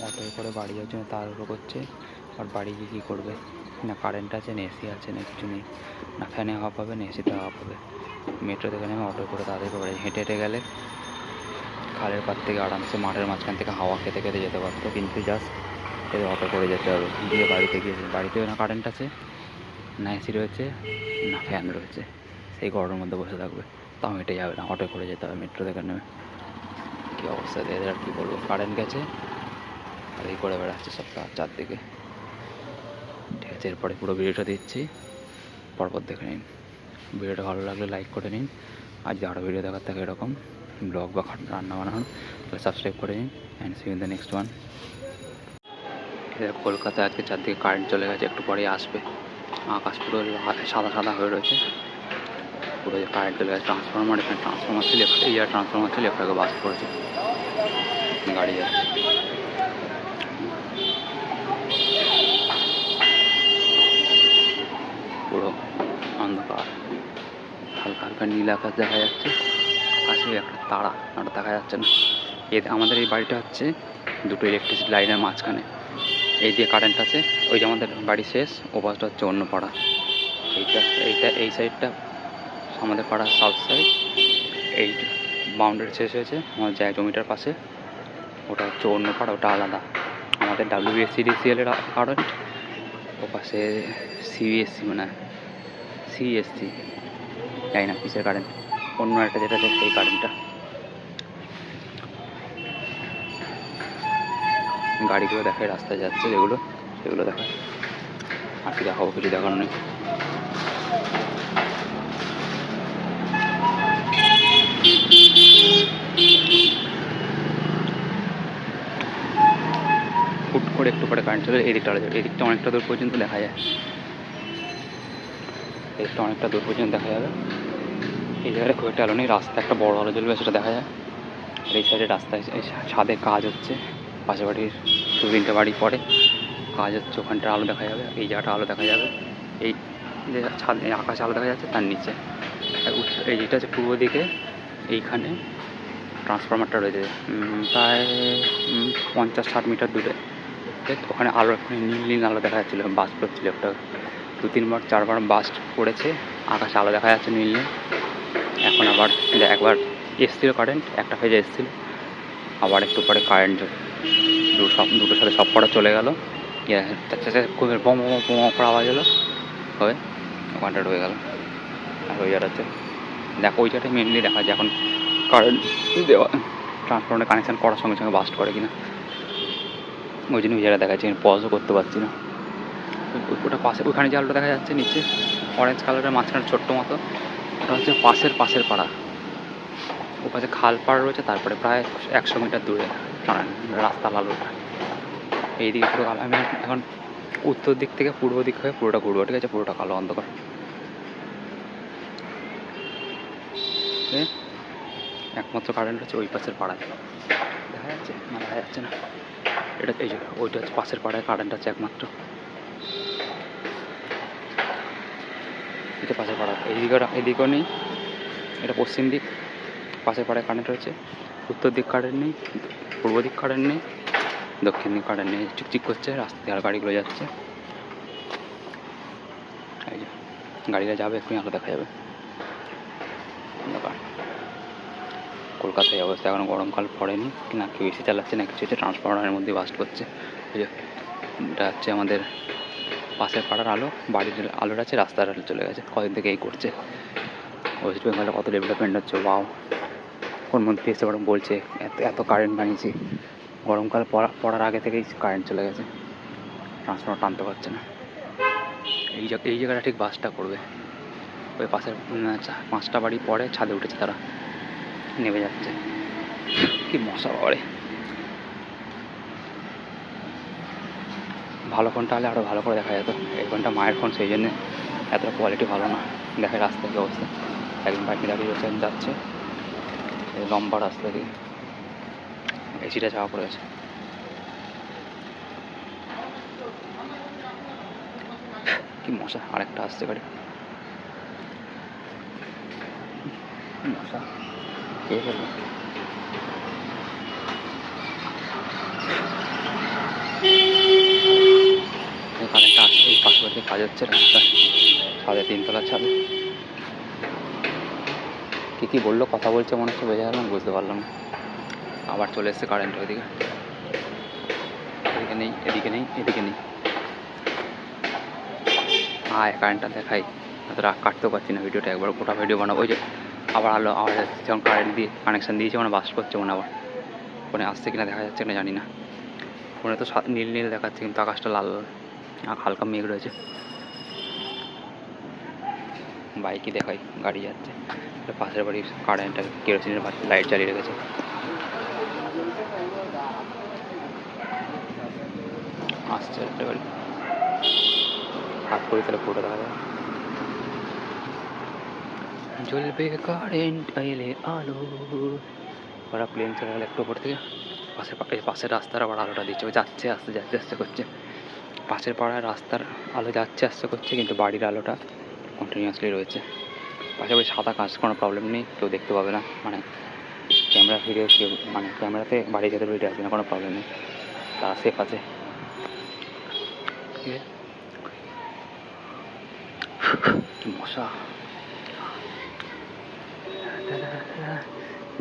অটোয় করে বাড়ি যাওয়ার জন্য তাড়াহুড়ো করছে। আর বাড়ি গিয়ে কী করবে? না কারেন্ট আছে, না এসি আছে, না কিছু নেই। না ফ্যানে হাওয়া পাবে, না এসিতে হাওয়া পাবে। মেট্রো থেকে নেমে অটোয় করে তাড়াতাড়ি করে হেঁটে হেঁটে গেলে খালের পাড় থেকে আরামসে মাঠের মাঝখান থেকে হাওয়া খেতে খেতে যেতে পারতো, কিন্তু জাস্ট এদের অটো করে যেতে হবে। গিয়ে বাড়িতে গিয়েছে, বাড়িতেও না কারেন্ট আছে, না এসি রয়েছে, না ফ্যান রয়েছে। সেই গরমের মধ্যে বসে থাকবে, তাও হেঁটে যাবে না, অটো করে যেতে হবে মেট্রো থেকে নেমে। কী অবস্থা এদের, আর কী বলবো। কারেন্ট গেছে আর এই করে বেড়াচ্ছে সব চারদিকে। ঠিক আছে, এরপরে পুরো ভিডিওটা দিচ্ছি, পরপর দেখে নিন। ভিডিওটা ভালো লাগলে লাইক করে নিন। আর যদি আরও ভিডিও দেখার থাকে এরকম ব্লগ বা রান্না বানানোর, তাহলে সাবস্ক্রাইব করে নিন। And see in the next one. কলকাতায় আজকে চারদিকে কারেন্ট চলে গেছে, একটু পরেই আসবে। আকাশ পুরো সাদা সাদা হয়ে রয়েছে, পুরো কারেন্ট চলে গেছে। ট্রান্সফরমার, এখানে ট্রান্সফরমার ছিল, এই আর ট্রান্সফরমার ছিল, একটাকে বাস পড়েছে, গাড়ি যাচ্ছে। পুরো অন্ধকার, হালকা হালকা নীল আকাশ দেখা যাচ্ছে। আকাশে একটা তারা, ওটা দেখা যাচ্ছে না। আমাদের এই বাড়িটা হচ্ছে দুটো ইলেকট্রিসিটি লাইনের মাঝখানে। এই দিয়ে কারেন্ট আছে, ওই যে আমাদের বাড়ি শেষ, ও পাশটা হচ্ছে অন্য পাড়া। এই সাইডটা আমাদের পাড়ার সাউথ সাইড। এই বাউন্ডারি শেষ হয়েছে আমার জমিটার পাশে, ওটা হচ্ছে অন্য পাড়া, ওটা আলাদা। আমাদের WBSCDCL এর কারেন্ট, ও পাশে CBSC মানে CSC, জানি না কিসের কারেন্ট, অন্য একটা যেটা আছে সেই কারেন্টটা। গাড়িগুলো দেখায়, রাস্তায় যাচ্ছে যেগুলো, সেগুলো দেখায়। আর কি দেখাবো, কিছু দেখার নেই। হুট করে একটু পরে কারেন্ট চলে, এদিকটা অনেকটা দূর পর্যন্ত দেখা যায়, এদিকটা অনেকটা দূর পর্যন্ত দেখা যাবে। এই জায়গাটা খুব একটা আলো নেই, রাস্তা একটা বড় আলো জ্বলবে সেটা দেখা যায়। আর এই সাইডে রাস্তায় ছাদে কাজ হচ্ছে, পাশে বাড়ির 2-3টে বাড়ি পরে কাজ হচ্ছে, ওখানটার আলো দেখা যাবে, এই জায়গাটা আলো দেখা যাবে। এই যে ছাদ, আকাশে আলো দেখা যাচ্ছে, তার নিচে এই যেটা হচ্ছে পূর্ব দিকে, এইখানে ট্রান্সফরমারটা রয়েছে প্রায় 50-60 মিটার দূরে। ওখানে আলো, ওখানে নীল নীল আলো দেখা যাচ্ছিলো, বাস পড়ছিল একটা, 2-3-4বার বাস পড়েছে, আকাশে আলো দেখা যাচ্ছে নীল নীল। এখন আবার একবার এসছিল কারেন্ট, একটা ফেজে এসছিল, আবার একটু পরে কারেন্ট দুটোর সাথে সব কটা চলে গেল। খুব বম করে আওয়াজ হলো, হয়ে ওখানটা রয়ে গেল। আর ওই জায়গাতে দেখো, ওই জায়গাটা মেনলি দেখা যায় এখন কারেন্ট দেওয়া, ট্রান্সফরমারে কানেকশান করার সঙ্গে সঙ্গে বাস্ট করে কিনা, ওই জন্য ওই জায়গায় দেখা যাচ্ছে। পজও করতে পারছি না। ওটা পাশে, ওখানে যে আলোটা দেখা যাচ্ছে নিচে অরেঞ্জ কালারের মাঝখানে ছোট্ট মতো, ওটা হচ্ছে পাশের পাড়া। ও পাশে খাল পাড় রয়েছে, তারপরে প্রায় 100 মিটার দূরে রাস্তার আলোটা। এইদিকে পুরো কালো। আমি এখন উত্তর দিক থেকে পূর্ব দিক হয়ে পুরোটা ঘুরবো, ঠিক আছে? পুরোটা কালো অন্ধকার। একমাত্র কারেন্ট হচ্ছে ওই পাশের পাড়ায়, দেখা যাচ্ছে না? দেখা যাচ্ছে না। এটা এই যে ওইটা হচ্ছে পাশের পাড়ায় কারেন্ট আছে একমাত্র, এটা পাশের পাড়া। এদিকেও নেই, এটা পশ্চিম দিক, পাশের পাড়ায় কারেন্ট রয়েছে। উত্তর দিক কারেন্ট নেই, পূর্ব দিক কারেন্ট নেই, দক্ষিণ দিক কারেন্ট নেই। চিকচিক করছে, রাস্তা দিয়ে আর গাড়িগুলো যাচ্ছে। এই যে গাড়িটা যাবে, এক্ষুনি আলো দেখা যাবে। কলকাতায় অবস্থা, এখন গরমকাল পড়েনি, না কেউ এসি চালাচ্ছে, না কিছু হচ্ছে, ট্রান্সফরমারের মধ্যে বাস্ট করছে। এই যে এটা হচ্ছে আমাদের পাশের পাড়ার আলো, বাড়ির আলোটা আছে, রাস্তার আলো চলে গেছে। কদিন থেকে এই করছে। ওয়েস্ট বেঙ্গলে কত ডেভেলপমেন্ট হচ্ছে, ওয়াও! কোন মন্ত্রী এসে ওরকম বলছে এত কারেন্ট বানিয়েছি, গরমকাল পড়ার আগে থেকেই কারেন্ট চলে গেছে, ট্রান্সফরমার টানতে পারছে না। এই জায়গাটা ঠিক বাসটা করবে। ওই পাশের 5টা বাড়ি পরে ছাদে উঠেছে, তারা নেমে যাচ্ছে। কি মশা বাড়ে! ভালো ফোনটা হলে আরও ভালো করে দেখা যেত। এই ফোনটা মায়ের ফোন, সেই জন্যে এতটা কোয়ালিটি ভালো না। দেখে রাস্তার কি অবস্থা, একদিন বাইকে দাঁড়িয়ে যাচ্ছে লম্বা রাস্তা দিয়ে, এসিটা চাওয়া পড়ে গেছে। কি মশা! আরেকটা আসছে গাড়ি, মশা কে ফেলবে। এদিকে কাজ হচ্ছে রাস্তা, ছাদে, 3তলার ছাদে। কী বললো, কথা বলছে মনে হচ্ছে, বোঝা গেল না, বুঝতে পারলাম না। আবার চলে এসছে কারেন্ট ওইদিকে, এদিকে নেই, এদিকে নেই, এদিকে নেই। কারেন্টটা দেখাই, এত রাগ কাটতেও পারছি না ভিডিওটা, একবার গোটা ভিডিও বানাবো। ওই যে আবার আলো আওয়াজ যাচ্ছে, যখন কারেন্ট দিয়ে কানেকশান দিয়েছে মানে বাস করছে মনে, আবার ফোনে আসছে কিনা দেখা যাচ্ছে কিনা জানি না। ফোনে তো নীল নীল দেখাচ্ছে, কিন্তু আকাশটা লাল, হালকা মেঘ রয়েছে। বাইকই দেখাই, গাড়ি যাচ্ছে, পাশের বাড়ির কারেন্টটা কেরোসিনের লাইট জ্বালিয়ে রেখেছে। আসছে একটা গাড়ি, হাত করে তাহলে ফটো দেখা যায়। জ্বলবে কারেন্ট এলে আলো, ওরা প্লেন চলে গেল একটু ওপর থেকে। পাশের রাস্তার আবার আলোটা দিচ্ছে, ওই যাচ্ছে আসতে যাচ্ছে আসতে করছে। পাশের পাড়ায় রাস্তার আলো যাচ্ছে আসতে করছে, কিন্তু বাড়ির আলোটা কন্টিনিউয়াসলি রয়েছে। পাশাপাশি সাদা কাজ, কোনো প্রবলেম নেই, কেউ দেখতে পাবে না, মানে ক্যামেরা ভিডিও কেউ, মানে ক্যামেরাতে বাড়ি যেতে ভিডিও আসবে না, কোনো প্রবলেম নেই, তারা সেফ আছে। ঠিক আছে, মশা,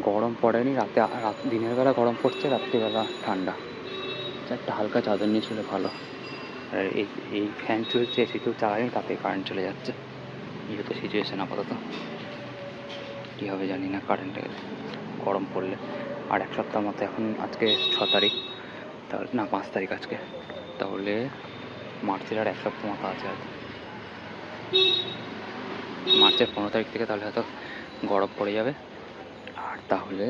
গরম পড়েনি রাতে, দিনের বেলা গরম পড়ছে, রাত্রিবেলা ঠান্ডা। একটা হালকা চাদর নিয়ে ছিল ভালো। আর এই ফ্যান চলছে, এসি কেউ চালায়নি, তাতে কারেন্ট চলে যাচ্ছে। এই তো সিচুয়েশান আপাতত, কী হবে জানি না কারেন্টে গরম পড়লে। আর এক সপ্তাহ মতো, এখন আজকে 6 তারিখ, তাহলে না 5 তারিখ আজকে, তাহলে মার্চের আর এক সপ্তাহ মতো আছে হয়তো। মার্চের 15 তারিখ থেকে তাহলে হয়তো গরম পড়ে যাবে। আর তাহলে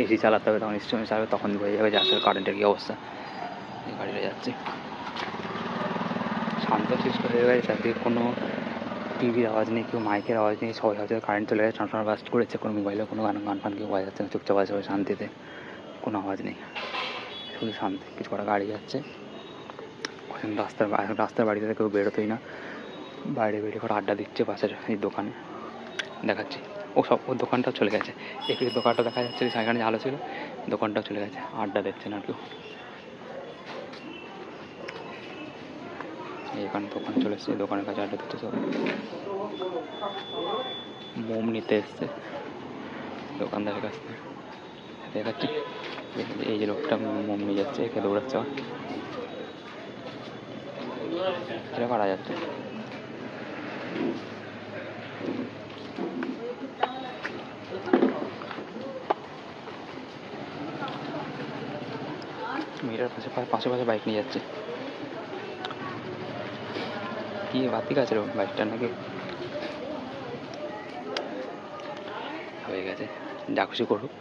এসি চালাতে হবে, তখন স্টেশনে চালাবে, তখন বোঝা যাবে যে আসলে কারেন্টের কী অবস্থা। এই গাড়িটা যাচ্ছে, শান্তশিষ্ট হয়ে গেছে, চারদিকে কোনো টিভির আওয়াজ নেই, কেউ মাইকের আওয়াজ নেই, সবাই হয়তো কারেন্ট চলে গেছে, ট্রান্সফর্মার বাস্ট করেছে, কোনো মোবাইলে কোনো গান ফান কেউ বাজাচ্ছে না, চুপচাপ আছে সবাই শান্তিতে, কোনো আওয়াজ নেই, শুধু শান্তি। কিছু কটা গাড়ি যাচ্ছে, রাস্তার বাড়িতে কেউ বেরোতোই না, বাইরে বেরিয়ে করে আড্ডা দিচ্ছে পাশের এই দোকানে, দেখাচ্ছি। ওর দোকানটাও চলে গেছে, একটু দোকানটা দেখা যাচ্ছে, সেখানে আলো ছিল, দোকানটাও চলে গেছে, আড্ডা দিচ্ছে না কেউ। এখানে দোকান চলে এসছে, দোকানের কাছে আড্ডা দিচ্ছে সব। মোম নিতে এসছে দোকানদারের কাছ থেকে, দেখাচ্ছি। এই যে লোকটা মোম নিয়ে যাচ্ছে, একে দৌড়াচ্ছে, সেটা করা যাচ্ছে। মেয়েটার পাশে বাইক নিয়ে যাচ্ছে, কি বাতি কাছে বাইকটা নাকি হয়ে গেছে, যা খুশি করুক,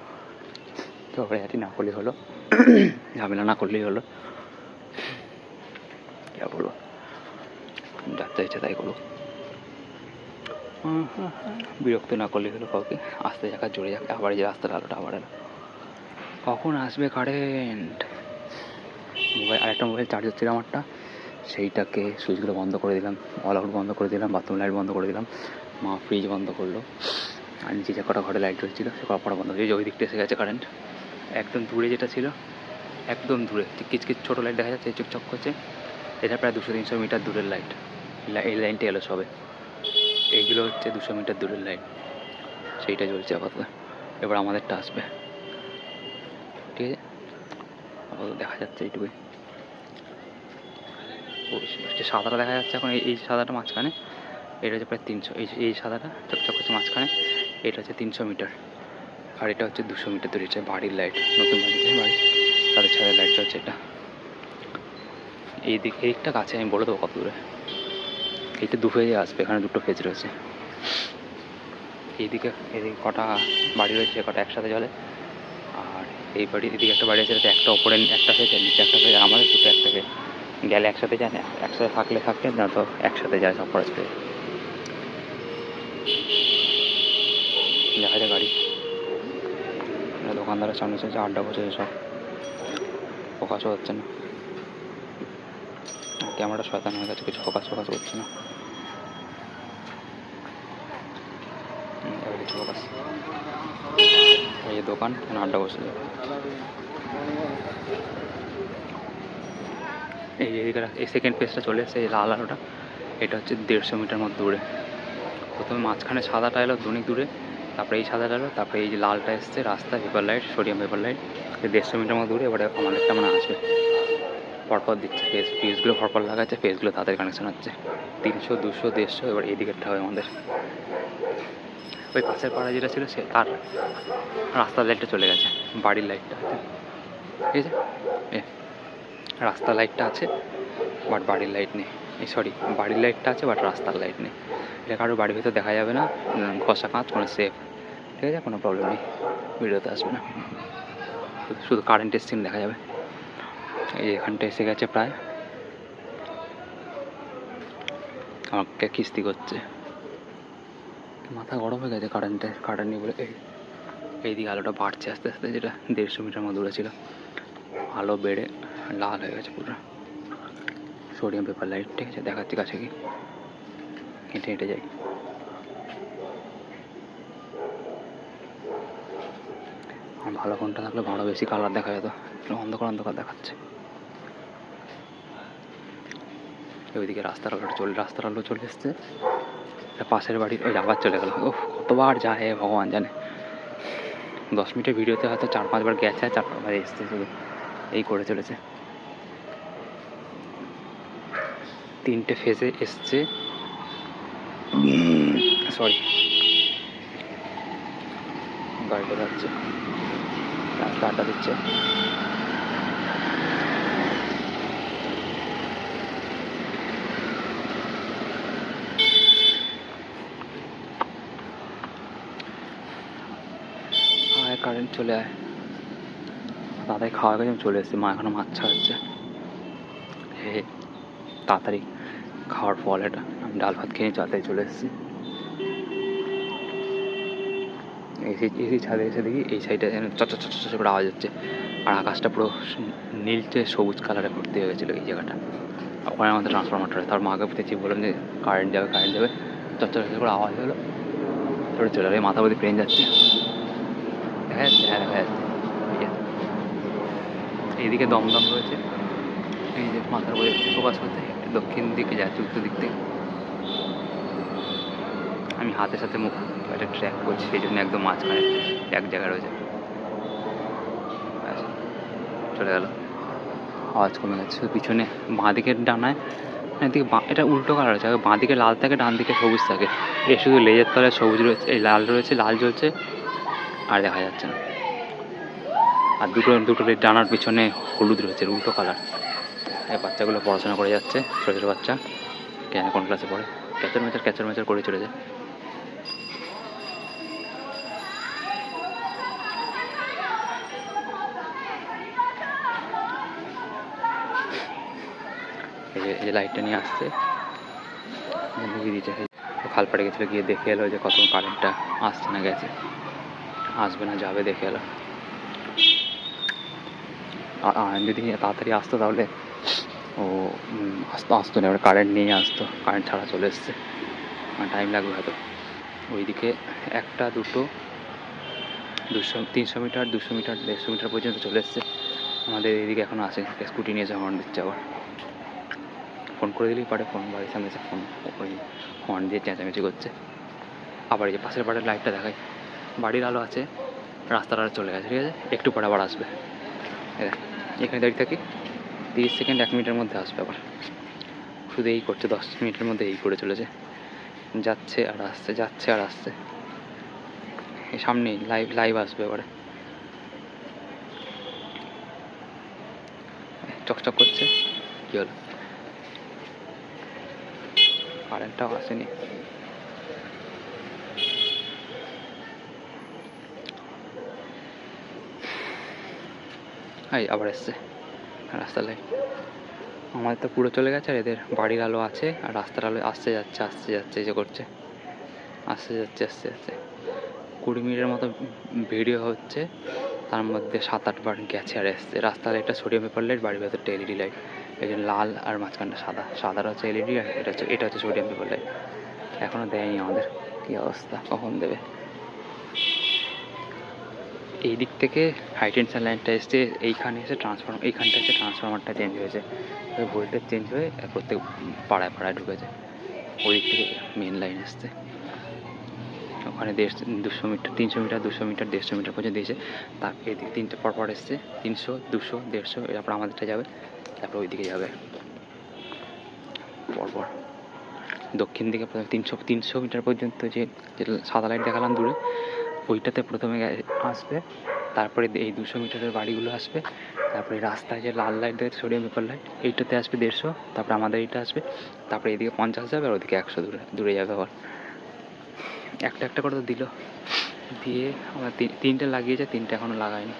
ঝগড়াঝাটি না করলেই হলো, ঝামেলা না করলেই হলো, যা বলবো, যার যা ইচ্ছা তাই করুক, বিরক্ত না করলেই হলো কাউকে। আস্তে যাক আর জোরে যাক, আবার যে রাস্তার আলোটা আবার এলো, কখন আসবে কারেন্ট। আরেকটা মোবাইল চার্জ হচ্ছিল আমারটা, সেইটাকে সুইচগুলো বন্ধ করে দিলাম, অল আউট বন্ধ করে দিলাম, বাথরুম লাইট বন্ধ করে দিলাম, মা ফ্রিজ বন্ধ করলো, আর নিচে যে কটা ঘরে লাইট জ্বলছিল সে কটা বন্ধ হয়েছে। ওই দিকটা এসে গেছে কারেন্ট, একদম দূরে যেটা ছিল, একদম দূরে কিচকিচ ছোটো লাইট দেখা যাচ্ছে, চকচক করছে, এটা প্রায় 200-300 মিটার দূরের লাইট, এই লাইনটা এলো সবে, এইগুলো হচ্ছে 200 মিটার দূরের লাইট, সেইটা জ্বলছে আপাতত। এবার আমাদেরটা আসবে, ঠিক আছে, আপাতত দেখা যাচ্ছে এইটুকুই। সাদাটা দেখা যাচ্ছে এখন, এই সাদাটা মাঝখানে, এটা হচ্ছে প্রায় 300, এই সাদাটা চকচক হচ্ছে মাঝখানে, এটা হচ্ছে 300 মিটার, আর এটা হচ্ছে 200 মিটার দূরে, এটা বাড়ির লাইট, নতুন বাড়ি তাদের ছাদের লাইটটা হচ্ছে এটা। এই দিকটা কাছে, আমি বলে দেবো কত দূরে, এইটা 2 ফেজে আসবে, এখানে 2টো ফেজ রয়েছে। এদিকে কটা বাড়ি রয়েছে, কটা একসাথে জ্বলে, আর এই এদিকে একটা বাড়ি আছে, একটা ওপরে একটা ফেজ, নিচে একটা ফেজ, আমাদের দুটো একটা ফেজ, গেলে একসাথে যায় না, একসাথে থাকলে না তো একসাথে যায় সব খরচ করে। দেখা যায় গাড়ি, দোকানদারের সামনে এসেছে, আড্ডা বসেছে সব, ফোকাসও হচ্ছে না, ক্যামেরাটা শয়তান হয়ে গেছে, কিছু ফোকাস করছে না, কিছু ফোকাস। এই যে দোকান, আড্ডা বসেছে, এই এদিকে এই সেকেন্ড ফেজটা চলে এসেছে, এই লাল আলোটা, এটা হচ্ছে 150 মিটার মতো দূরে। প্রথমে মাঝখানে সাদাটা এলো অনেক দূরে, তারপরে এই সাদাটা এলো, তারপরে এই যে লালটা এসছে রাস্তা vapour light, sodium vapour light, 150 metre মতো দূরে। এবারে আমাদেরটা মানে আসবে, পরপর দিচ্ছে ফেজগুলো পরপর লাগাচ্ছে, ফেজগুলো তাদের কানেকশন হচ্ছে 300, 200, 150। এবার এদিকেরটা হবে আমাদের। ওই পাশের পাড়া যেটা ছিল সে তার রাস্তার লাইটটা চলে গেছে, বাড়ির লাইটটা আছে, ঠিক আছে। রাস্তার লাইটটা আছে বাট বাড়ির লাইট নেই, সরি বাড়ির লাইটটা আছে বাট রাস্তার লাইট নেই। এটা কারোর বাড়ির ভিতর দেখা যাবে না, ঘষা কাঁচ, কোনো সেফ, ঠিক আছে, কোনো প্রবলেম নেই, ভিডিওতে আসবে না, শুধু কারেন্টের সিন দেখা যাবে। এই এখানটা এসে গেছে প্রায়, আমাকে কিস্তি করছে, মাথা গরম হয়ে গেছে কারেন্ট নেই বলে। এইদিকে আলোটা বাড়ছে আস্তে আস্তে, যেটা 150 মিটার মতো দূরে ছিল, আলো বেড়ে লাল হয়ে গেছে পুরো, সোডিয়াম পেপার লাইট, ঠিক আছে, দেখাচ্ছি কাছে কি, হেঁটে হেঁটে যাই। আর ভালো ফোনটা থাকলে ভালো বেশি কালার দেখা যেত, অন্ধকার অন্ধকার দেখাচ্ছে। ওইদিকে রাস্তার আলো চলে এসছে, পাশের বাড়ির ওই আবার চলে গেল। ও কতবার যায় ভগবান জানে, 10 মিনিটের ভিডিওতে হয়তো 4-5 বার গেছে আর 4-5 বার এসছে, শুধু এই করে চলেছে। 3টে ফেজে এসছে, সরি গাড়িটা যাচ্ছে, রাস্তা আড্ডা দিচ্ছে। আয় কারেন্ট চলে আয়, তাড়াতাড়ি খাওয়া গেছে, চলে এসেছি, মা এখনো মাছ ছাড়াচ্ছে। হে তাড়াতাড়ি খাওয়ার ফল এটা, আমি ডাল ভাত খেয়ে তাড়াতাড়ি চলে এসেছি। এসি ছাদে এসে দেখি এই সাইডে চট করে আওয়াজ হচ্ছে, আর আকাশটা পুরো নীলচে সবুজ কালারে ভর্তি হয়ে গেছিলো এই জায়গাটা। ওখানে আমাদের ট্রান্সফরমারটা, তার মাকে পেতেছি, বললাম যে কারেন্ট যাবে চট করে আওয়াজ হলো, চলে গেলো, মাথা প্রতি ট্রেন যাচ্ছে, দেখা যাচ্ছে, হ্যাঁ দেখা যাচ্ছে। এইদিকে দমদম রয়েছে, এই যে মাথার উপরে ফোকাস করতে, দক্ষিণ দিকে যাচ্ছে, উত্তর দিক থেকে। আমি হাতের সাথে মুখ একটা ট্র্যাক করছি, সেই জন্য একদম মাঝখানে এক জায়গায় রয়েছে, চলে গেল, আওয়াজ কমে গেছে। পিছনে বাঁ দিকের ডানায়, এদিকে এটা উল্টো কালার আছে, বাঁ দিকে লাল থাকে, ডান দিকে সবুজ থাকে। এ শুধু লেজের তলায় সবুজ রয়েছে, এই লাল রয়েছে, লাল জ্বলছে, আর দেখা যাচ্ছে না। আর দুটো ডানার পিছনে হলুদ রয়েছে, উল্টো কালার। এই বাচ্চাগুলো পড়াশোনা করে যাচ্ছে, ছোটো ছোটো বাচ্চা, কেন কোন ক্লাসে পড়ে, ক্যাচার মেচার করে চলে যায়। এই যে লাইটটা নিয়ে আসছে, ঢুকিয়ে দিয়েছে। খালপাড়ে গেছিলো, গিয়ে দেখে এলো যে কত কারেন্টটা আসছে না গেছে, আসবে না যাবে, দেখে এলো। আর যদি তাড়াতাড়ি আসতো তাহলে ও আসতো না, এবার কারেন্ট নিয়ে আসতো, কারেন্ট ছাড়া চলে এসছে, টাইম লাগবে হয়তো। ওইদিকে 1, 2, 200, 300 মিটার, 200 মিটার, 150 মিটার পর্যন্ত চলে এসছে। আমাদের এইদিকে এখনও আসে, স্কুটি নিয়ে হর্ন দিচ্ছে, আবার ফোন করে দিলেই পারে, ফোন বাড়ির সামনে ফোন ওই হর্ন দিয়ে চেঁচামেচি করছে। আবার এই যে পাশের বাড়ির লাইটটা দেখায়, বাড়ির আলো আছে, রাস্তার আলো চলে গেছে, ঠিক আছে, একটু পরে আবার আসবে। এখানে দাঁড়িয়ে থাকি 30 সেকেন্ড, 1 মিনিটের মধ্যে আসবে আবার। শুধু এই করছে, 10 মিনিটের মধ্যে এই করে চলেছে, যাচ্ছে আর আসছে। এই সামনেই লাইভ আসবে এবারে, চকচক করছে। কী হলো, কারেন্টটাও আসেনি। আবার এসছে রাস্তার লাইট। আমাদের তো পুরো চলে গেছে, আর এদের বাড়ির আলো আছে, আর রাস্তার আলো আসছে যাচ্ছে যে করছে, আসছে যাচ্ছে। 20 মিনিটের মতো ভিডিও হচ্ছে, তার মধ্যে 7-8 বার গেছে আর এসছে। রাস্তার লাইটটা সোডিয়াম পেপার লাইট, বাড়ির ভেতরটা এলইডি লাইট, এই জন্য লাল আর মাঝখানটা সাদাটা হচ্ছে এলইডি, আর এটা হচ্ছে সোডিয়াম পেপার লাইট। এখনও দেয়নি আমাদের, কী অবস্থা, কখন দেবে। এই দিক থেকে হাই টেনশন লাইনটা এসছে, এইখানে এসে এইখানটা এসে ট্রান্সফরমারটা চেঞ্জ হয়েছে, ভোল্টেজ চেঞ্জ হয়ে প্রত্যেক পাড়ায় পাড়ায় ঢুকেছে। ওই দিক থেকে মেন লাইন এসছে, ওখানে 200 মিটার 300 মিটার 200 মিটার 150 মিটার পর্যন্ত দিয়েছে। তার এদিক তিনটে পরপর এসছে, 300 200 150, তারপর আমাদেরটা যাবে, তারপর ওইদিকে যাবে পরপর। দক্ষিণ দিকে 300 মিটার পর্যন্ত যে সাদা লাইট দেখালাম দূরে, ওইটাতে প্রথমে আসবে, তারপরে এই 200 মিটারের বাড়িগুলো আসবে, তারপরে রাস্তায় যে লাল লাইট দেখে সোডিয়াম পেপার লাইট, এইটাতে আসবে 150, তারপরে আমাদের এইটা আসবে, তারপরে এদিকে 50 যাবে আর ওদিকে 100 দূরে যাবে। আবার একটা একটা করে তো দিল, দিয়ে আমরা তিনটে লাগিয়েছে, তিনটে এখনও লাগায়নি,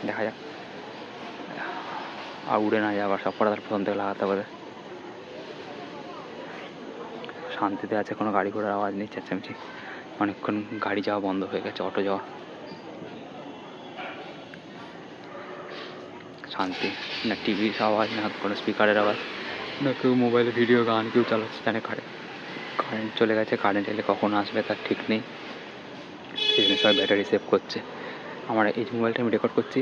দেখা যাক আর উড়ে না যাবার সব কটা তার প্রথম থেকে লাগাতে পারে। শান্তিতে আছে, কোনো গাড়ি ঘোড়ার আওয়াজ নেই, চেঁচামেচি, অনেকক্ষণ গাড়ি যাওয়া বন্ধ হয়ে গেছে, অটো যাওয়া, শান্তি, না টিভির আওয়াজ, না কোনো স্পিকারের আওয়াজ, না কেউ মোবাইলে ভিডিও গান কেউ চালাচ্ছে, জানে কারেন্ট চলে গেছে, কারেন্ট এলে কখন আসবে তার ঠিক নেই, সেই জন্য সবাই ব্যাটারি সেভ করছে। আমার এই যে মোবাইলটা আমি রেকর্ড করছি,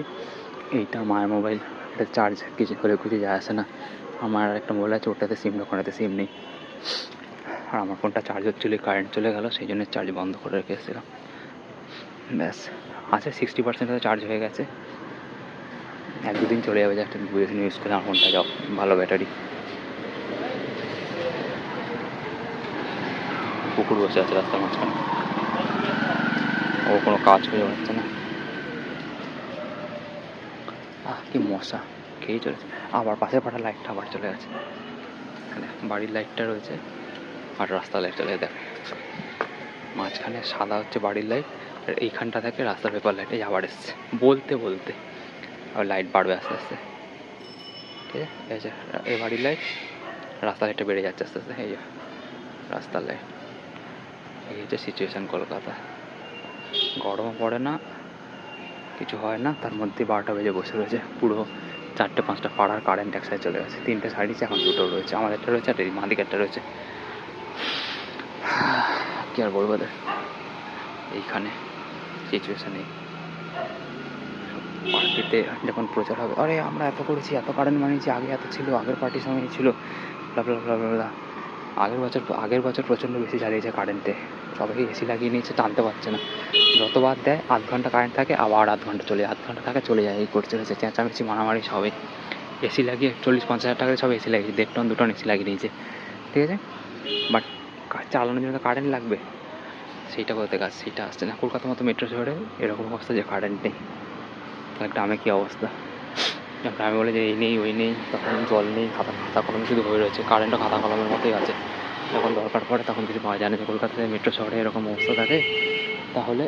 এইটা মায়ের মোবাইল, এটা চার্জ কিছু করে কিছু যায় আসে না। আমার একটা মোবাইল আছে, ওটাতে সিম ওখানেতে সিম নেই, আর আমার ফোনটা চার্জ হচ্ছিলো, কারেন্ট চলে গেল, সেই জন্য চার্জ বন্ধ করে রেখে এসেছিলাম। ব্যাস আছে 60% চার্জ হয়ে গেছে, 1-2 দিন চলে যাবে, যে একটা বুঝে শুনে ইউজ করে আমার ফোনটা, যাও ভালো ব্যাটারি। কুকুর বসে আছে রাস্তার মাঝখানে, ও কোনো কাজ করে যাচ্ছে না। কি মশা খেয়েই চলেছে, আবার পাশের পাড়ার লাইটটা আবার চলে গেছে, এখানে বাড়ির লাইটটা রয়েছে আর রাস্তার লাইট চলে গেছে, মাঝখানে সাদা হচ্ছে বাড়ির লাইট, আর এইখানটা থেকে রাস্তার পেপার লাইটে আবার এসছে, বলতে বলতে আর লাইট বাড়বে আস্তে আস্তে, ঠিক আছে, এই বাড়ির লাইট, রাস্তার লাইটটা বেড়ে যাচ্ছে আস্তে আস্তে, এই যে রাস্তার লাইট। এই হচ্ছে সিচুয়েশান কলকাতা, গরমও পড়ে না, কিছু হয় না, তার মধ্যে 12টা বেজে বসে রয়েছে, পুরো 4-5টা পাড়ার কারেন্ট একসাথে চলে গেছে, 3টে সাইডে এখন 2টো রয়েছে, আমাদেরটা রয়েছে আর এই মাদিকেরটা রয়েছে। কি আর বলবো, এইখানে সিচুয়েশান এই পার্টিতে যখন প্রচার হবে, আরে আমরা এত করেছি, এত কারেন্ট মানিয়েছি, আগে এত ছিল, আগের পার্টির সময় ছিল, ব্লা আগের বছর প্রচণ্ড বেশি জ্বালিয়েছে কারেন্টে, সবাই এসি লাগিয়ে নিয়েছে, টানতে পারছে না, যতবার দেয় আধ ঘন্টা কারেন্ট থাকে, আবার আধ ঘন্টা থাকে চলে যায়, এই করছে রয়েছে, চেঁচামেচি মারামারি সবাই। এসি লাগিয়ে 40-50 হাজার টাকায় সব এসি লাগিয়েছে, 1.5 টন 2 টন এসি লাগিয়ে নিয়েছে, ঠিক আছে, বাট চালানোর জন্য কারেন্ট লাগবে, সেইটা বলতে কাজ, সেইটা আসছে না। কলকাতার মতো মেট্রো শহরে এরকম অবস্থা যে কারেন্ট নেই, তাহলে গ্রামে কী অবস্থা, গ্রামে বলে যে এই নেই ওই নেই, তখন জল নেই, খাতা কলম শুধু হয়ে রয়েছে, কারেন্টও খাতা কলমের মতোই আছে, যখন দরকার পড়ে তখন কিছু পাওয়া যায় না। যে কলকাতাতে মেট্রো শহরে এরকম অবস্থা থাকে, তাহলে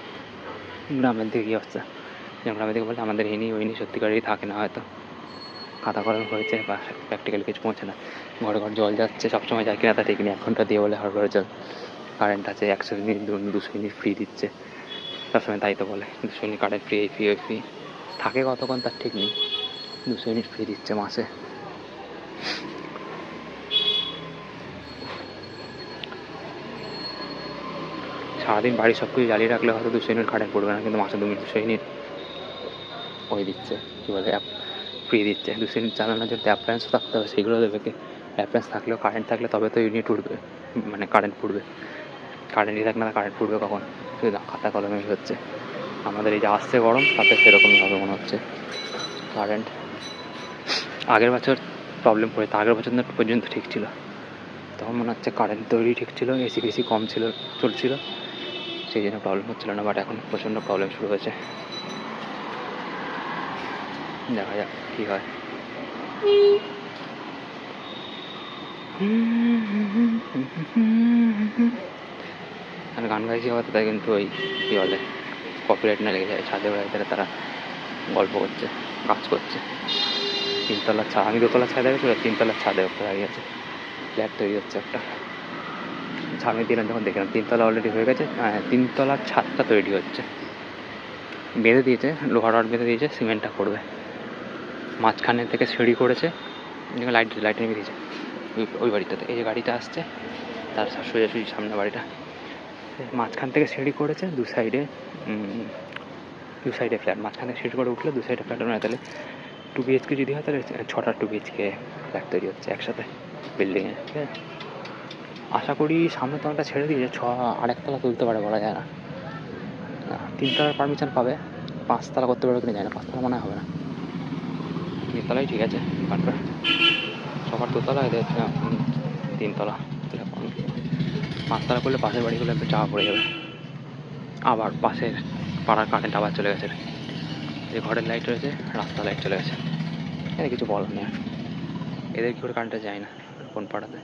গ্রামের দিকে কী অবস্থা, গ্রামের দিকে বলে আমাদের এই নেই ওই নেই, সত্যিকারেরই থাকে না, হয়তো খাতা কলম হয়েছে বা প্র্যাকটিক্যালি কিছু পৌঁছে না, ঘরে ঘর জল যাচ্ছে, সবসময় যায় কিনা তা ঠিক নেই, 1 ঘন্টা দিয়ে বলে হর ঘরে জল, কারেন্ট আছে 100 ইউনিট 200 ইউনিট ফ্রি দিচ্ছে, সবসময় তাই তো বলে 200 ইউনিট কারেন্ট ফ্রি, এই ফ্রি ওই ফ্রি, থাকে কতক্ষণ তার ঠিক নেই, 200 ইউনিট ফ্রি দিচ্ছে মাসে। সারাদিন বাড়ি সব কিছু জ্বালিয়ে রাখলে হয়তো 200 ইউনিট কারেন্ট পড়বে না, কিন্তু মাসে 200 ইউনিট ওই দিচ্ছে, কী বলে ফ্রি দিচ্ছে। 200 ইউনিট চালানোর জন্য অ্যাপ্লায়েন্সও থাকতে হবে, সেইগুলো দেবে কে, অ্যাপ্লায়েন্স থাকলেও কারেন্ট থাকলে তবে তো ইউনিট উঠবে, মানে কারেন্ট পড়বে, কারেন্টই থাকলে না কারেন্ট পড়বে কখন, শুধু খাতা কলমেই হচ্ছে। আমাদের এই যে আসছে গরম, তাতে সেরকমই হবে মনে হচ্ছে। কারেন্ট আগের বছর প্রবলেম পড়ে, আগের বছর পর্যন্ত ঠিক ছিল, তখন মনে হচ্ছে কারেন্ট তৈরি ঠিক ছিল, এসি ফেসি কম ছিল, চলছিল, সেই জন্য প্রবলেম হচ্ছিলো না, বাট এখন প্রচণ্ড প্রবলেম শুরু হয়েছে, দেখা যাক কী হয়। আর গান গাইছি হয়তো, তাই কিন্তু ওই কী বলে কপিরাইট না লেগে যায়, ছাদে বাড়িতে তারা গল্প করছে, কাজ করছে, 3তলার ছাদ, আমি 2তলার ছাদে গেছি, 3তলার ছাদে ওপরে দাঁড়িয়ে আছে, ফ্ল্যাট তৈরি হচ্ছে একটা, সামনে দিলাম যখন দেখলাম 3তলা অলরেডি হয়ে গেছে, 3তলার ছাদটা তৈরি হচ্ছে, বেঁধে দিয়েছে, লোহার রড বেঁধে দিয়েছে, সিমেন্টটা করবে, মাঝখানে থেকে সিঁড়ি করেছে, লাইট নেমে দিয়েছে ওই বাড়িটাতে, এই যে গাড়িটা আসছে তার সোজাসুজি সামনে বাড়িটা, মাঝখান থেকে সিঁড়ি করেছে, দু সাইডে দু সাইডে ফ্ল্যাট, মাঝখানে সিট করে উঠলে দু সাইডে ফ্ল্যাট নয়, তাহলে 2 BHK যদি হয় তাহলে 6টা 2 BHK ফ্ল্যাট তৈরি হচ্ছে একসাথে বিল্ডিংয়ে, ঠিক আছে। আশা করি সামনে তলাটা ছেড়ে দিয়ে আরেকতলা তুলতে পারে, বলা যায় না। 3 তলার পারমিশন পাবে, 5 তলা করতে পারবে কিনা যায় না, 5 তলা মনে হবে না, 3 তলাই ঠিক আছে। কারণ সবার 2 তলা, এদের 3 তলা, 5 তলা করলে পাশের বাড়িগুলো একটু চাপা পড়ে যাবে। আবার পাশের পাড়ার কারেন্ট আবার চলে গেছে, যে ঘরের লাইট রয়েছে রাস্তা লাইট চলে গেছে, এদের কিছু বলার নেই। এদের কী করে কারেন্টটা যায় না কোন পাড়াতে,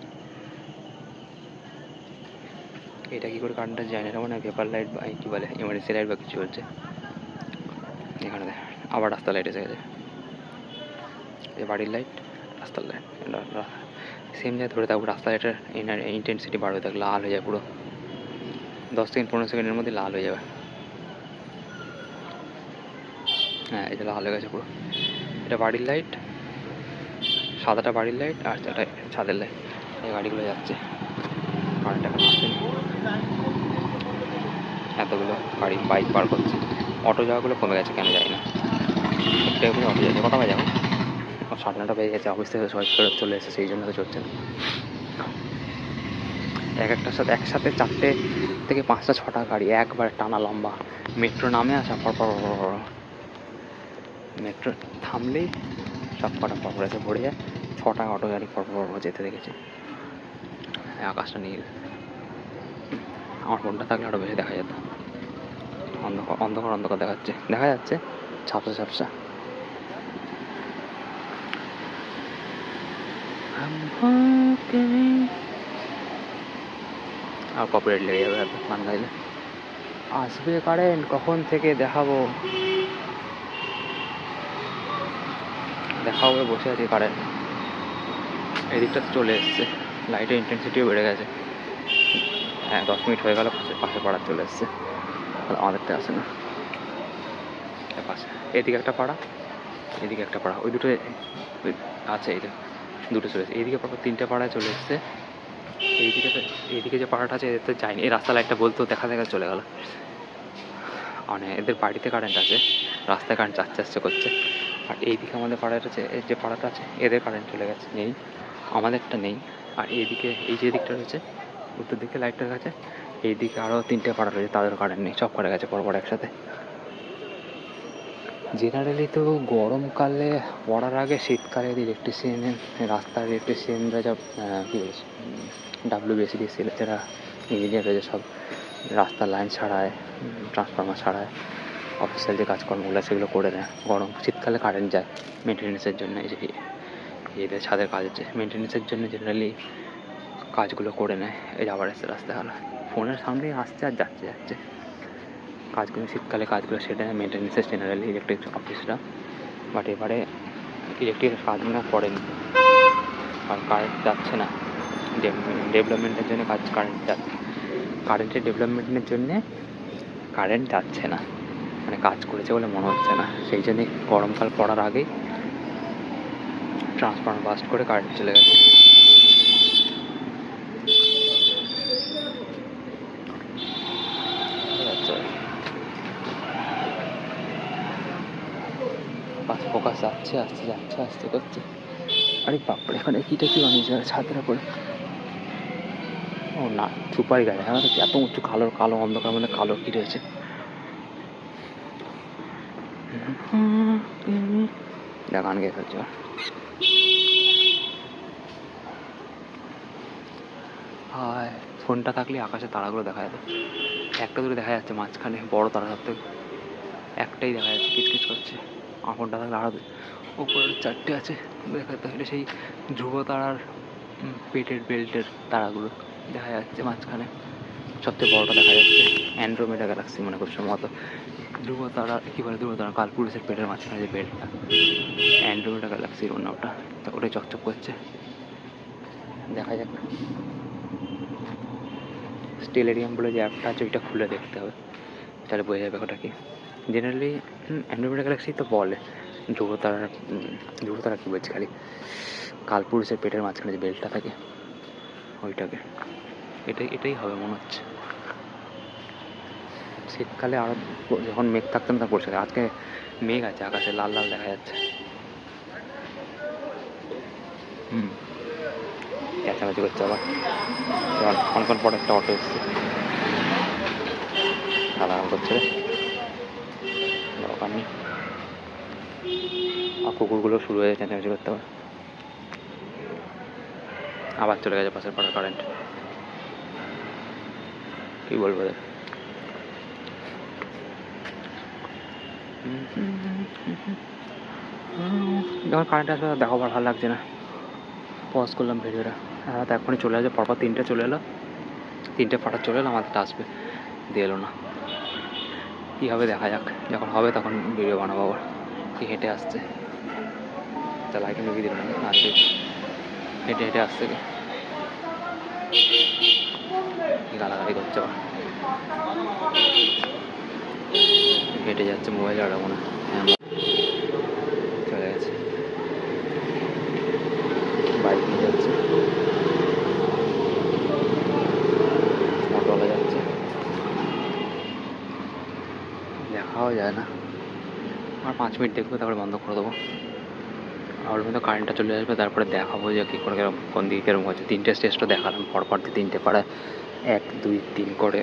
এটা কী করে কারেন্টটা যায় না, এটা মানে পেপার লাইট বা কী বলে এমার্জেন্সি লাইট বা কিছু চলছে। এখানে দেখ আবার রাস্তা লাইট এসে গেছে, এই বাড়ির লাইট রাস্তার লাইট সেম জায়গায় ধরে থাকবো, রাস্তা লাইটের ইন্টেন্সিটি বাড়বে, দেখ লাল হয়ে যায় পুরো, 10 থেকে 15 সেকেন্ডের মধ্যে লাল হয়ে যাবে। হ্যাঁ এটা লাল হয়ে গেছে পুরো, এটা বাড়ির লাইট, সাদাটা বাড়ির লাইট আর এটা ছাদের লাইট। এই গাড়িগুলো যাচ্ছে, কারেন্ট এখন আসেনি, এতগুলো গাড়ি বাইক পার করছে, অটো যাওয়াগুলো কমে গেছে কেন জানি না, একটাই করে অটো যাচ্ছে। কটা বাজে এখন? 9:30 বেজে গেছে, অফিস থেকে সবাই ফেরত চলে এসেছে, সেই জন্য তো চলছে না। একটার সাথে একসাথে 4টে থেকে 5টা 6টা গাড়ি একবার টানা লম্বা, মেট্রো নামে আসা পরপর, মেট্রো থামলেই সব কটা পরপর এসে ভরে যায়, 6টা অটো গাড়ি পরপর যেতে দেখেছি। আকাশটা নীল, আমার ফোনটা থাকলে আরও বেশি দেখা যেত, অন্ধকার অন্ধকার অন্ধকার দেখা যাচ্ছে ঝাপসা ঝাপসা। আর কপিরাইট লেগে যাবে গান গাইলে, আসবে কারেন্ট কখন থেকে দেখাবো বসে আছি, কারেন্ট এদিকটা চলে এসছে, লাইটের ইন্টেন্সিটিও বেড়ে গেছে। হ্যাঁ 10 মিনিট হয়ে গেল, পাশে পাড়া চলে এসছে, আমাদেরটা আসে না পাশে। এদিকে একটা পাড়া, এদিকে একটা পাড়া, ওই দুটো আছে, এই দুটো চলে এসছে, এইদিকে পরপর 3টে পাড়ায় চলে এসছে। এইদিকে যে পাড়াটা আছে এদের তো যায়নি, এই রাস্তা লাইটটা বলতেও দেখা চলে গেল। মানে এদের বাড়িতে কারেন্ট আছে, রাস্তায় কারেন্ট যাচ্ছে করছে। আর এইদিকে আমাদের পাড়ার আছে, যে পাড়াটা আছে এদের কারেন্ট চলে গেছে, নেই, আমাদেরটা নেই। আর এইদিকে এই যে দিকটা রয়েছে উত্তর দিকে লাইটটা গেছে, এইদিকে আরও 3টে পাড়া রয়েছে, তাদের কারেন্ট নেই, সব করে গেছে পরপর একসাথে। জেনারেলি তো গরমকালে পড়ার আগে শীতকালে ইলেকট্রিশিয়ানের রাস্তার ইলেকট্রিশিয়ানরা যা কী বলছে WBSD যারা ইঞ্জিনিয়ার রয়েছে সব রাস্তার লাইন ছাড়ায়, ট্রান্সফরমার ছাড়ায়, অফিসিয়াল যে কাজকর্মগুলো সেগুলো করে নেয়। শীতকালে কারেন্ট যায় মেনটেন্যান্সের জন্য, এই যে এদের ছাদের কাজ হচ্ছে মেনটেন্যান্সের জন্য, জেনারেলি কাজগুলো করে নেয়। এই আবার এসে রাস্তায় হলো, ফোনের সামনেই আসছে আর যাচ্ছে কাজগুলো, শীতকালে কাজগুলো সেটা মেনটেন্যান্সের জেনারেলি ইলেকট্রিক অফিসরা। বাট এবারে ইলেকট্রিকের কাজ মনে করেনি, কারণ কারেন্ট যাচ্ছে না, ডেভেলপমেন্টের জন্য কারেন্টের ডেভেলপমেন্টের জন্যে কারেন্ট যাচ্ছে না, মানে কাজ করেছে বলে মনে হচ্ছে না। সেই জন্যে গরমকাল পড়ার আগেই ট্রান্সফরমার বাস্ট করে কারেন্ট চলে গেছে। ফোকাস যাচ্ছে আসতে করছে। আরে বাপরে, এখানে কিটা কি বানিয়েছে ছাদের উপরে? ও না, সুপারি গাছ, আমাদের এত উঁচু কালো অন্ধকার মধ্যে কালো কি রয়েছে? গান গেয়ে ফেলছে। হায়, ফোনটা থাকলে আকাশে তারাগুলো দেখা যেত, একটা দূরে দেখা যাচ্ছে মাঝখানে বড় তারা, সব থেকে একটাই দেখা যাচ্ছে কিচকিচ করছে। আমার ফোনটা থাকলে আরও উপরের 4টে আছে দেখাতে হলে, সেই ধ্রুব তারার পেটের বেল্টের তারাগুলো দেখা যাচ্ছে মাঝখানে, সবচেয়ে বড়টা দেখা যাচ্ছে অ্যান্ড্রোমেডা গ্যালাক্সি মনে করছে মতো। ধ্রুব তারা কী বলে, ধ্রুব তারা কালপুরুষের পেটের মাঝখানে যে বেল্টটা, অ্যান্ড্রোমেডা গ্যালাক্সির অন্য ওটা, তো ওটাই চকচক করছে, দেখা যাক। স্টেলেরিয়াম বলে যে অ্যাপটা আছে ওইটা খুলে দেখতে হবে, তাহলে বোঝা যাবে ওটা কি। জেনারেলি অ্যান্ড্রোমেডা গ্যালাক্সি তো বলে, ধ্রুবতারা কী বলছে, খালি কালপুরুষের পেটের মাঝখানে যে বেল্টটা থাকে ওইটাকে, এটাই হবে মনে হচ্ছে। শীতকালে আরও যখন মেঘ থাকতো না তখন পরিষ্কার, আজকে মেঘ আছে আকাশে, লাল লাল দেখা যাচ্ছে। চেঁচামেচি করছে আবার। অনেকক্ষণ পর একটা অটো এসছে, আরাম করছে দরকার নেই। আর কুকুরগুলো শুরু হয়ে চেঁচামেচি করতে হবে। আবার চলে গেছে পাশের পাড়ার কারেন্ট, কী বলবো ওদের। যখন কারেন্ট আসবে দেখো ভালো লাগছে না, পজ করলাম ভিডিওটা। তো এখনই চলে আসবে, পরপর 3টে চলে এলো, 3টে ফাটা চলে এলো, আমাদেরটা আসবে, দিয়ে এলো না। কী হবে দেখা যাক, যখন হবে তখন ভিডিও বানাবো। আবার কি হেঁটে আসছে, তা লাইটে ঢুকিয়ে দিল না, আসছে হেঁটে হেঁটে আসছে, কি গালাগালি করছে আবার, হেঁটে যাচ্ছে, মোবাইল আড়াবো না। হ্যাঁ চলে গেছে, বাইক নিয়ে যাচ্ছে, অটোওয়ালা যাচ্ছে, দেখাও যায় না। আর 5 মিনিট দেখবো, তারপরে বন্ধ করে দেবো। আর মধ্যে কারেন্টটা চলে আসবে, তারপরে দেখাবো যে কী করে কোন দিকে কীরকম হচ্ছে। 3টে স্টেজটা দেখালাম পরপর, 3টে পাড়ায় 1 2 3 করে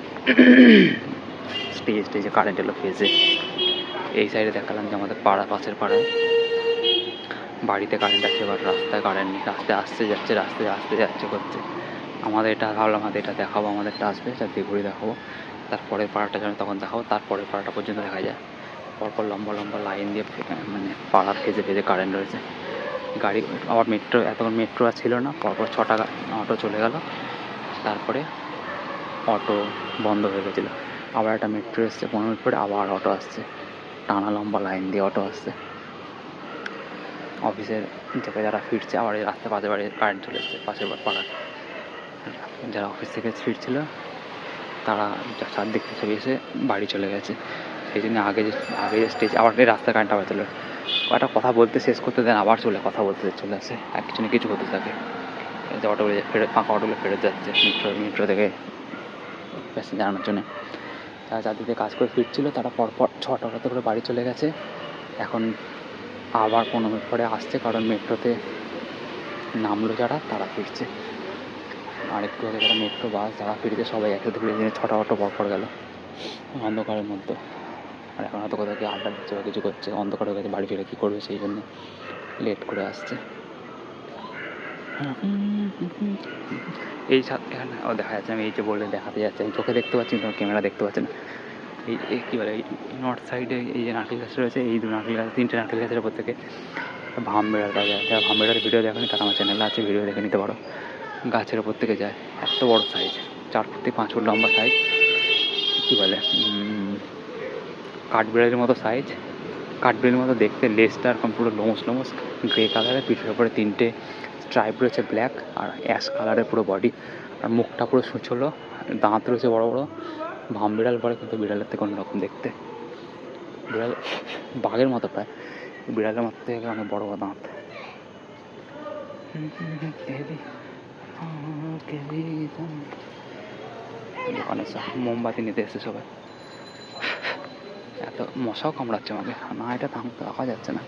স্টেজে কারেন্ট এলো ফেজে। এই সাইডে দেখালাম যে আমাদের পাশের পাড়ায় বাড়িতে কারেন্ট আছে, এবার রাস্তায় কারেন্ট নেই, রাস্তায় আসতে যাচ্ছে, রাস্তায় আসতে যাচ্ছে করছে। আমাদের এটা ভাবলাম, আমাদের এটা দেখাবো, আমাদেরটা আসবে, চারদিকে ঘুরে দেখাবো, তারপরের পাড়াটা যেন তখন দেখাবো, তারপরের পাড়াটা পর্যন্ত দেখা যায়। পরপর লম্বা লম্বা লাইন দিয়ে মানে পাড়ার ফেজে ফেজে কারেন্ট রয়েছে। গাড়ি আবার মেট্রো, এতক্ষণ মেট্রো আর ছিল না, পরপর 6টা অটো চলে গেল, তারপরে অটো বন্ধ হয়ে গেছিলো। আবার একটা মেট্রো এসছে 15 মিনিট পরে, আবার অটো আসছে, টানা লম্বা লাইন দিয়ে অটো আসছে। অফিসের থেকে যারা ফিরছে, আবার এই রাস্তার পাশে বাড়ি কারেন্ট চলে এসছে, পাশের পাড়ার যারা অফিস থেকে ফিরছিল তারা চারদিক থেকে এসে বাড়ি চলে গেছে। সেই জন্য আগে যে স্টেজ, আবার এই রাস্তায় কারেন্ট আবার চলে, একটা কথা বলতে শেষ করতে দেন আবার কথা বলতে চলে আসে, আর কিছু না কিছু হতে থাকে। যে অটোগুলো ফেরত, ফাঁকা অটোগুলো ফেরত যাচ্ছে মেট্রো থেকে প্যাসেঞ্জার আনার জন্য। তারা চারদিকে কাজ করে ফিরছিল, তারা পরপর 6টা করে বাড়ি চলে গেছে। এখন আবার 15 মিনিট পরে আসছে, কারণ মেট্রোতে নামলো যারা তারা ফিরছে। আর একটু আগে যারা মেট্রো বাস যারা ফিরছে সবাই একসাথে ফিরে, 6টা অটো পরপর গেল অন্ধকারের মধ্যে। আর এখন হয়তো কোথাও কি আড্ডা দিচ্ছে বা কিছু করছে, অন্ধকার হয়ে গেছে, বাড়ি ফিরে কী করবে, সেই জন্য লেট করে আসছে। এই এখানে দেখা যাচ্ছে, আমি এই যে বললে দেখাতে যাচ্ছে, আমি চোখে দেখতে পাচ্ছি, ক্যামেরা দেখতে পাচ্ছে না। এই কী বলে, এই নর্থ সাইডে এই যে নারকেল গাছ রয়েছে, এই 3টে নারকেল গাছের ওপর থেকে ভাম বেড়াল যায়। যারা ভাম বেড়ালের ভিডিও দেখেনি তারা আমার চ্যানেলে আছে, ভিডিও দেখে নিতে পারো। গাছের ওপর থেকে যায়, এত বড় সাইজ, 4 ফুট থেকে 5 ফুট লম্বা সাইজ, কী বলে কাঠবিড়ালির মতো সাইজ, কাঠবিড়ালির মতো দেখতে, লেজটা এরকম পুরো লোমস গ্রে কালারের, পিঠের ওপরে 3টে স্ট্রাইপ রয়েছে ব্ল্যাক, আর অ্যাশ কালারের পুরো বডি, আর মুখটা পুরো সুঁচলো, দাঁত রয়েছে বড় বড়, ভাম বিড়াল পরে, কিন্তু বিড়ালের থেকে অন্যরকম দেখতে। বিড়াল বাঘের মতো প্রায়, বিড়ালের মতো থেকে অনেক বড় বড় দাঁত। দোকানে মোমবাতি নিতে এসেছে সবাই। এত মশাও কামড়াচ্ছে আমাকে, না এটা থামতে রাখা যাচ্ছে না।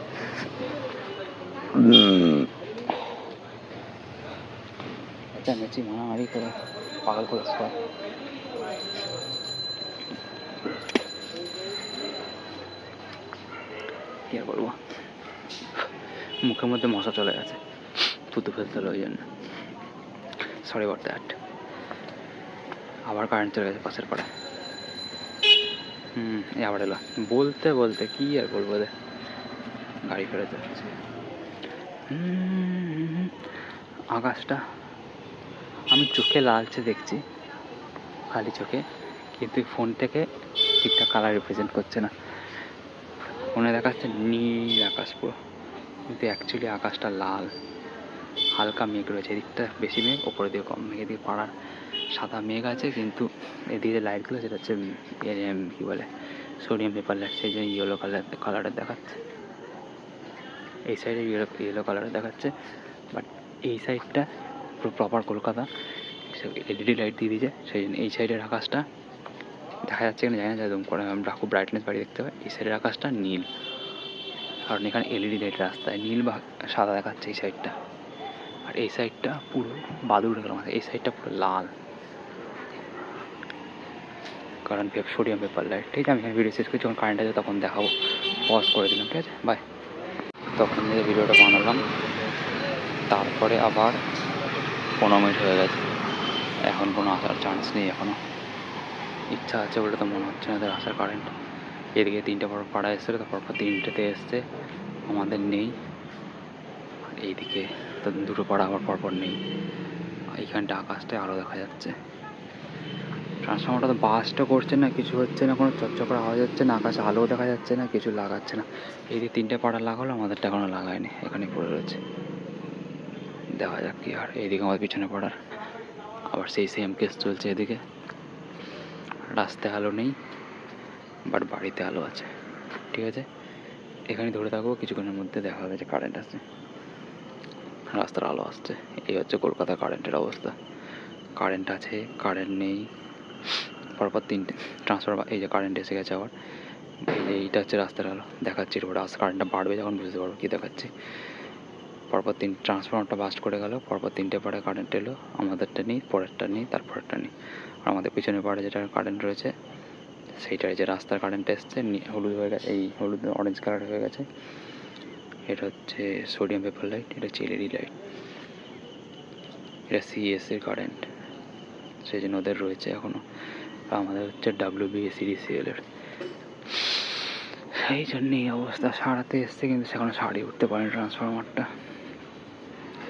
চেঁচামেচি মারামারি করে পাগল করে সবাই। কি আর বলবো, মুখের মধ্যে মশা চলে গেছে, থুতু ফেলতে হলো, ওই জন্য সরি ফর দ্যাট। আবার কারেন্ট চলে গেছে পাশের পাড়ায়। আবার এলো, বলতে কি আর বলবো, গাড়ি ফেরত যাচ্ছে। আকাশটা আমি চোখে লালচে দেখছি, খালি চোখে, কিন্তু ফোন থেকে ঠিকঠাক কালার রিপ্রেজেন্ট করছে না। ফোনে দেখাচ্ছে নীল আকাশ পুরো, কিন্তু অ্যাকচুয়ালি আকাশটা লাল, হালকা মেঘ রয়েছে, এদিকটা বেশি মেঘ, ওপরের দিকে কম মেঘ। এদিকে পাড়ার সাদা মেঘ আছে, কিন্তু এদিকে লাইটগুলো সেটা হচ্ছে কী বলে সোডিয়াম পেপার লাইট, সেই জন্য ইয়েলো কালারের দেখাচ্ছে। এই সাইডে ইয়েলো কালারের দেখাচ্ছে, বাট এই সাইডটা পুরো প্রপার কলকাতা, এলইডি লাইট দিয়ে দিয়েছে, সেই জন্য এই সাইডের আকাশটা দেখা যাচ্ছে কিনা জানি না, একদম করে আমরা খুব ব্রাইটনেস বাড়ি দেখতে পাই। এই সাইডের আকাশটা নীল, কারণ এখানে এলইডি লাইট রাস্তায় নীল বা সাদা দেখাচ্ছে এই সাইডটা, আর এই সাইডটা পুরো বাদুড় গেল, এই সাইডটা পুরো লাল, কারণ সোডিয়াম পেপার লাইট। ঠিক আছে, আমি এখানে ভিডিও শেষ করছি, যখন কারেন্ট আছে তখন দেখাবো। পজ করে দিলাম, ঠিক আছে, বাই। তখন যে ভিডিওটা বানালাম, তারপরে আবার 15 মিনিট হয়ে গেছে, এখন কোনো আসার চান্স নেই। এখনও ইচ্ছা আছে বলে তো মনে হচ্ছে না এদের আসার কারেন্ট। এদিকে 3টে পর পাড়া এসেছিলো, তারপর 3টেতে এসছে, আমাদের নেই। এইদিকে তো 2টো পাড়া আবার পরপর নেই। এইখানটা আকাশটায় আলো দেখা যাচ্ছে। ট্রান্সফর্মারটা তো বাসটা করছে না, কিছু হচ্ছে না, কোনো চকচক আওয়াজ হচ্ছে না, আকাশে আলো দেখা যাচ্ছে না, কিছু লাগাচ্ছে না। এই যে 3টে পাড়া লাগালো, আমাদেরটা এখনও লাগায়নি, এখানে পড়ে রয়েছে। দেখা যাক কি। আর এইদিকে আমাদের পিছনে পড়ার আবার সেই সেম কেস চলছে। এদিকে রাস্তায় আলো নেই, বাট বাড়িতে আলো আছে। ঠিক আছে, এখানে ধরে থাকবো, কিছুক্ষণের মধ্যে দেখা হবে যে কারেন্ট আসছে, রাস্তার আলো আসছে। এই হচ্ছে কলকাতার কারেন্টের অবস্থা। কারেন্ট আছে, কারেন্ট নেই, পরপর 3টে ট্রান্সফরমার। এই যে কারেন্ট এসে গেছে আবার, এই যে এইটা হচ্ছে রাস্তার আলো দেখাচ্ছি। রোড আস কারেন্টটা বাড়বে যখন বুঝতে পারবো কী দেখাচ্ছি। পরপর 3 ট্রান্সফরমারটা বাস্ট করে গেল, পরপর 3টে পাড়ে কারেন্ট এলো, আমাদেরটা নেই, পরেরটা নেই, তারপরেরটা নেই। আর আমাদের পিছনের পাড়ে যেটা কারেন্ট রয়েছে সেইটাই যে রাস্তার কারেন্ট এসছে, হলুদ হয়ে গেছে, এই হলুদ অরেঞ্জ কালার হয়ে গেছে। এটা হচ্ছে সোডিয়াম পেপার লাইট, এটা হচ্ছে এলইডি লাইট, এটা সিএসের কারেন্ট, সেই জন্য ওদের রয়েছে এখনও। আর আমাদের হচ্ছে WBSCDCL-এর। সেই জন্য এই অবস্থা। সারাতে এসছে, কিন্তু সেখানে সারিয়ে উঠতে পারেনি ট্রান্সফরমারটা।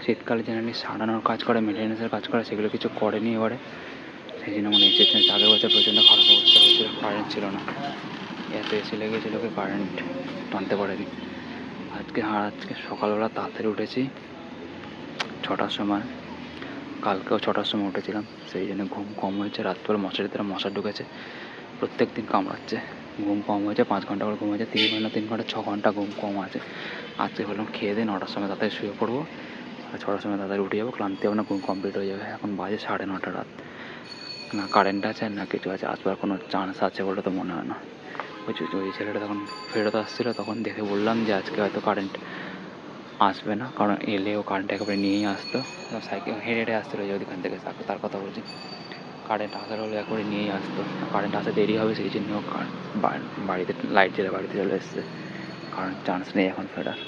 শীতকালে জেনারেলি সারানোর কাজ করে, মেনটেন্যান্সের কাজ করে, সেগুলো কিছু করেনি এবারে। সেই জন্য মনে এসেছে। আগের বছর প্রচণ্ড খারাপ অবস্থা হয়েছিল, কারেন্ট ছিল না, এত এসে লেগেছিল কি কারেন্ট টানতে পারেনি। আজকে সকালবেলা তাড়াতাড়ি উঠেছি 6টার সময়, কালকেও 6টার সময় উঠেছিলাম, সেই জন্য ঘুম কম হয়েছে। রাত্রে মশারিতে মশা ঢুকেছে, প্রত্যেক দিন কামড়াচ্ছে। ঘুম কম হয়েছে, 5 ঘন্টা করে ঘুম হয়েছে, 3 ঘন্টা 6 ঘন্টা ঘুম কম আছে। আজকে হলাম খেয়ে দিয়ে 9টার সময় তাড়াতাড়ি শুয়ে পড়বো, আর 6টার সময় তাড়াতাড়ি উঠে যাবো, ক্লান্তি হবে না, ঘুম কমপ্লিট হয়ে যাবে। এখন বাজে 9:30 রাত, না কারেন্ট আছে না কিছু আছে, আসবার কোনো চান্স আছে বলে তো মনে হয় না। ওই ছেলেটা তখন ফেরত আসছিলো, তখন দেখে বললাম যে আজকে হয়তো কারেন্ট আসবে না, কারণ এলেও কারেন্ট একেবারে নিয়েই আসতো। সাইকেল হেঁটে হেঁটে আসছিলো যে ওইখান থেকে, তার কথা বলছি। কারেন্ট আসার হলে একবারে নিয়েই আসতো, কারেন্ট আসতে দেরি হবে সেই জন্য বাড়িতে লাইট জ্বেলে বাড়িতে চলে এসছে, কারণ চান্স নেই এখন ফেরার।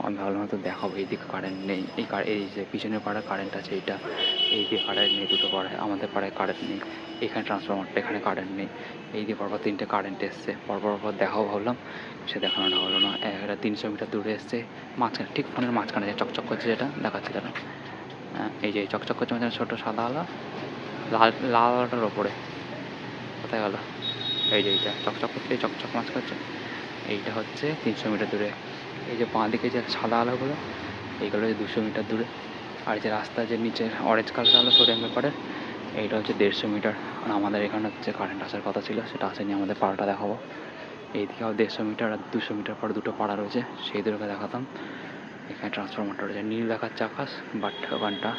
আমি ভাবলাম হয়তো দেখাবো, এইদিকে কারেন্ট নেই, এই যে পিছনের পাড়ায় কারেন্ট আছে, এইটা এই দিয়ে কারেন্ট নেই, 2টো পাড়ায়, আমাদের পাড়ায় কারেন্ট নেই, এখানে ট্রান্সফরমারটা, এখানে কারেন্ট নেই, এই দিয়ে পরপর 3টে কারেন্ট এসছে, পরপর দেখাও ভাবলাম, সে দেখানোটা হলো না। একটা 300 মিটার দূরে এসছে, মাঝখানে, ঠিক ফোনের মাঝখানে যে চকচক করছে, যেটা দেখাচ্ছে যেন, এই যে চকচক করছে মাঝখানে ছোটো সাদা আলো, লাল আলোটার ওপরে কোথায় গেল, এই যে এইটা চকচক করছে, এই চকচক মাছ করছে, এইটা হচ্ছে 300 মিটার দূরে। এই যে বাঁ দিকে যে সাদা আলোগুলো, এইগুলো হচ্ছে 200 মিটার দূরে। আর যে রাস্তা যে নিচে অরেঞ্জ কালার আলো সোডিয়াম পেপারের, এইটা হচ্ছে 150 মিটার। আর আমাদের এখানে হচ্ছে কারেন্ট আসার কথা ছিল, সেটা আসেনি। আমাদের পাড়াটা দেখাবো, এইদিকে 150 মিটার আর 200 মিটার পরে 2টো পাড়া রয়েছে, সেই দুটোকে দেখাতাম। এখানে ট্রান্সফরমারটা রয়েছে, নীল দেখাচ্ছে আকাশ, বাট ওখানটা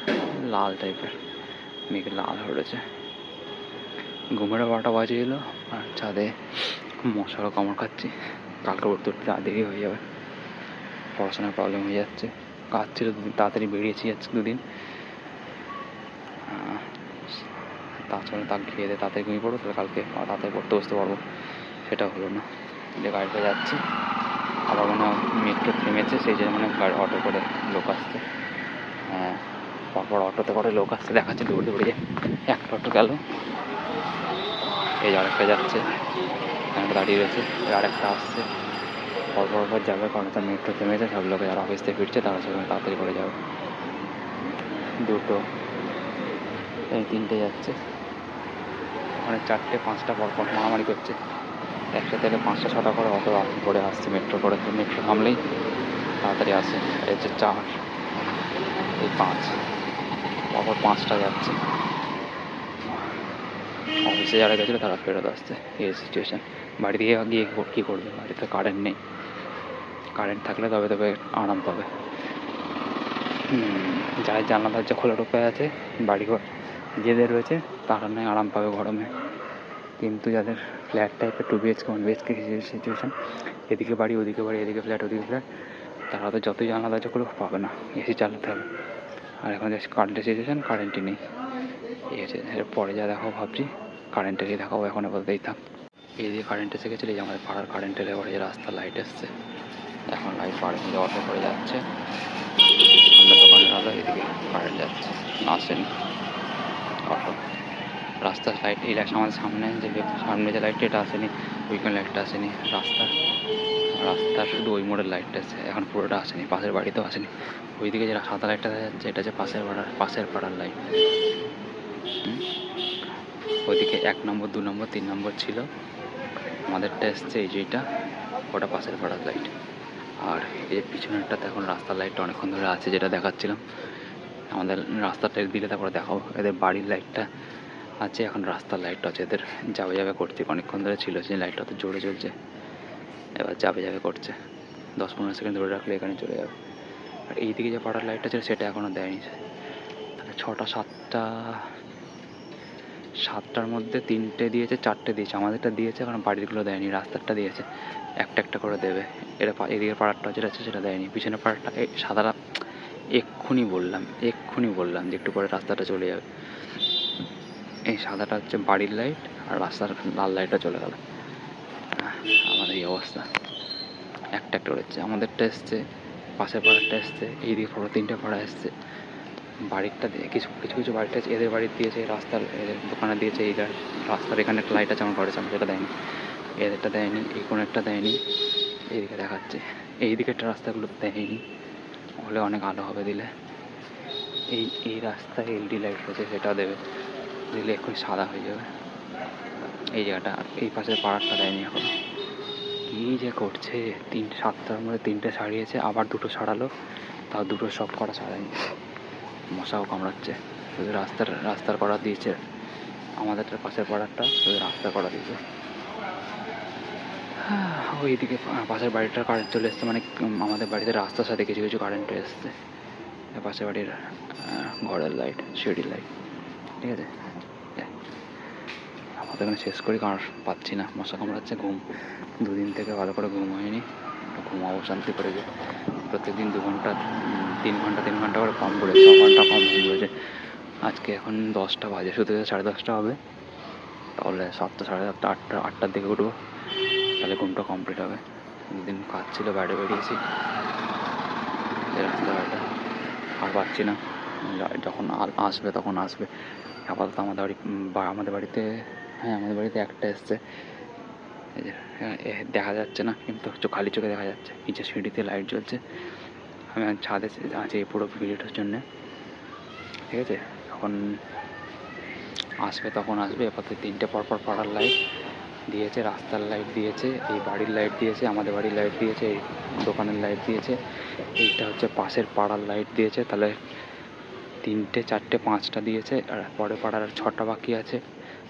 লাল টাইপের, মেঘ লাল হয়ে রয়েছে। ঘুমের 12টা বাজিয়ে এলো, আর ছাদে মশারও কামড় খাচ্ছি। কালকে উঠতে উঠতে দেরি হয়ে যাবে, পড়াশোনার প্রবলেম হয়ে যাচ্ছে। কাজ ছিল দুদিন, তাড়াতাড়ি বেরিয়েছি আজকে 2 দিন। তাছাড়া তাকে খেয়ে দিয়ে তাড়াতাড়ি ঘুমিয়ে পড়বো, তাহলে কালকে তাড়াতাড়ি পড়তে বসতে পারবো, সেটা হলো না। যে গাড়িতে যাচ্ছি, আবার মনে হয় মেট্রো থেমেছে, সেই জন্য মানে গাড়ি অটো করে লোক আসছে। হ্যাঁ, পরপর অটোতে করে লোক আসছে, দেখাচ্ছে দৌড়ে দৌড়ে, একটা অটো গেল, এই যে আরেকটা যাচ্ছে, একটা দাঁড়িয়ে রয়েছে, আরেকটা আসছে, পরপর যাবে, কারণ তার মেট্রো থেমেছে। সব লোকে যারা অফিস থেকে ফিরছে তারা সেখানে তাড়াতাড়ি করে যাবে। 2টো, এই 3টে যাচ্ছে, মানে 4টে 5টা পরপর মারামারি করছে। একসাথে 5টা 6টা করে অটো করে আসছে মেট্রো করে, মেট্রো থামলেই তাড়াতাড়ি আসে। এই যে 4, এই 5, পরপর 5টা যাচ্ছে। অফিসে যারা গেছিলো তারা ফেরত আসছে, এই সিচুয়েশান। বাড়ি দিয়ে গিয়ে কী করবে, বাড়িতে কারেন্ট নেই, কারেন্ট থাকলে তবে আরাম পাবে। যারা জানলা দরজা খোলা ঢোকা আছে, বাড়িঘর যেদের রয়েছে, তারা নয় আরাম পাবে গরমে। কিন্তু যাদের ফ্ল্যাট টাইপের 2 BHK 1 BHK সিচুয়েশান, এদিকে বাড়ি ওদিকে বাড়ি, এদিকে ফ্ল্যাট ওদিকে ফ্ল্যাট, তারা তো যতই জানলা দরজা করে পাবে না, এসি চালাতে হবে। আর এখন যে কারেন্টের সিচুয়েশান, কারেন্টই নেই। এই আছে, পরে যা দেখাও ভাবছি কারেন্টেরই দেখাও, এখন বলতেই থাক। এইদিকে কারেন্ট এসে গেছিলো, এই যে আমাদের পাড়ার কারেন্টের এবারে যে রাস্তার লাইট এসছে, এখন লাইট বাড়ে অটো করে যাচ্ছে, সামনে দোকানের আলো, এদিকে কারেন্ট যাচ্ছে, আসেনি অটো। রাস্তার লাইট, এই লাইট আমাদের সামনে যে লাইটটা, এটা আসেনি, ওইখানে লাইটটা আসেনি, রাস্তার শুধু ওই মোড়ের লাইটটা আছে, এখন পুরোটা আসেনি, পাশের বাড়িতেও আসেনি। ওইদিকে যে সাদা লাইটটা দেখা যাচ্ছে, এটা যে পাশের পাড়ার লাইট। ওইদিকে 1 নম্বর 2 নম্বর 3 নম্বর ছিল, আমাদেরটা এসছে এই যেটা, ওটা পাশের পাড়ার লাইট। আর এই পিছনেরটাতে এখন রাস্তার লাইটটা অনেকক্ষণ ধরে আছে, যেটা দেখাচ্ছিলাম। আমাদের রাস্তাটা দিলে তারপরে দেখাবো। এদের বাড়ির লাইটটা আছে, এখন রাস্তার লাইটটা আছে, এদের যাবে করছে, অনেকক্ষণ ধরে ছিল যে লাইটটা তো জোরে চলছে, এবার যাবে করছে, 10-15 সেকেন্ড ধরে রাখলে এখানে চলে যাবে। আর এইদিকে যে পাড়ার লাইটটা ছিল সেটা এখনও দেয়নি, তাহলে 6টা 7টার মধ্যে 3টে দিয়েছে, 4টে দিয়েছে, আমাদেরটা দিয়েছে, এখন বাড়িরগুলো দেয়নি, রাস্তারটা দিয়েছে, একটা করে দেবে। এদিকে পাড়ারটা যেটা আছে সেটা দেয়নি, পিছনে পাড়ারটা এই সাদাটা এক্ষুনি বললাম যে একটু পরে রাস্তাটা চলে যাবে। এই সাদাটা হচ্ছে বাড়ির লাইট, আর রাস্তার লাল লাইটটা চলে গেল। আমাদের এই অবস্থা, একটা করেছে, আমাদেরটা এসছে, পাশের পাড়ারটা এসছে, এইদিকে 3টে পাড়া এসছে, বাড়িরটা দিয়ে কিছু বাড়িটা এদের বাড়ির দিয়েছে, রাস্তার এদের দোকানে দিয়েছে, এই রাস্তার এখানে একটা লাইট আছে আমার ঘরের সামনে, সেটা দেয়নি, এদেরটা দেয়নি, এই কোনো একটা দেয়নি, এইদিকে দেখাচ্ছে, এইদিকে একটা রাস্তাগুলো দেয়নি, হলে অনেক আলো হবে দিলে। এই রাস্তায় LED লাইট রয়েছে, সেটা দেবে, দিলে এক্ষুনি সাদা হয়ে যাবে এই জায়গাটা। এই পাশের পাড়ারটা দেয়নি এখন, কী যে করছে, 7টার মধ্যে 3টে সারিয়েছে, আবার 2টো সারালো, তাও 2টো সব করা সারায়নি, মশাও কামড়াচ্ছে। শুধু রাস্তার করা দিয়েছে, আমাদেরটা পাশের পাড়ারটা শুধু রাস্তা করা দিয়েছে। ওইদিকে পাশের বাড়িটার কারেন্ট চলে এসছে, মানে আমাদের বাড়িতে রাস্তার সাথে কিছু কারেন্ট এসছে, পাশের বাড়ির ঘরের লাইট, সিঁড়ির লাইট, ঠিক আছে। আমাদের এখানে শেষ করি, কারণ পাচ্ছি না, মশা কামড়াচ্ছে, 2 দিন থেকে ভালো করে ঘুম হয়নি, ঘুমাবো শান্তি করে। যে প্রত্যেকদিন 2 ঘন্টা 3 ঘন্টা করে কম করে 6 ঘন্টা কম ঘুম রয়েছে। আজকে এখন 10টা বাজে, শুধু 10:30 হবে, তাহলে 7টা 7:30 8টার দিকে উঠবো, তাহলে ঘুমটা কমপ্লিট হবে। 2 দিন কাজ ছিল, বাইরে বেরিয়েছি, রাস্তাঘাটে আর পাচ্ছি না, যখন আসবে তখন আসবে। আপাতত আমাদের বাড়িতে একটা এসছে, দেখা যাচ্ছে না, কিন্তু খালি চোখে দেখা যাচ্ছে, নিচে সিঁড়িতে লাইট জ্বলছে। আমি ছাদে আছি এই পুরো ভিডিওটার জন্যে, ঠিক আছে। যখন আসবে তখন আসবে। আপাতত 3টে পরপর পাড়ার লাইট দিয়েছে, রাস্তার লাইট দিয়েছে, এই বাড়ির লাইট দিয়েছে, আমাদের বাড়ির লাইট দিয়েছে, এই দোকানের লাইট দিয়েছে, এইটা হচ্ছে পাশের পাড়ার লাইট দিয়েছে, তাহলে 3টে 4টে 5টা দিয়েছে, আর পরে পাড়ার 6টা বাকি আছে।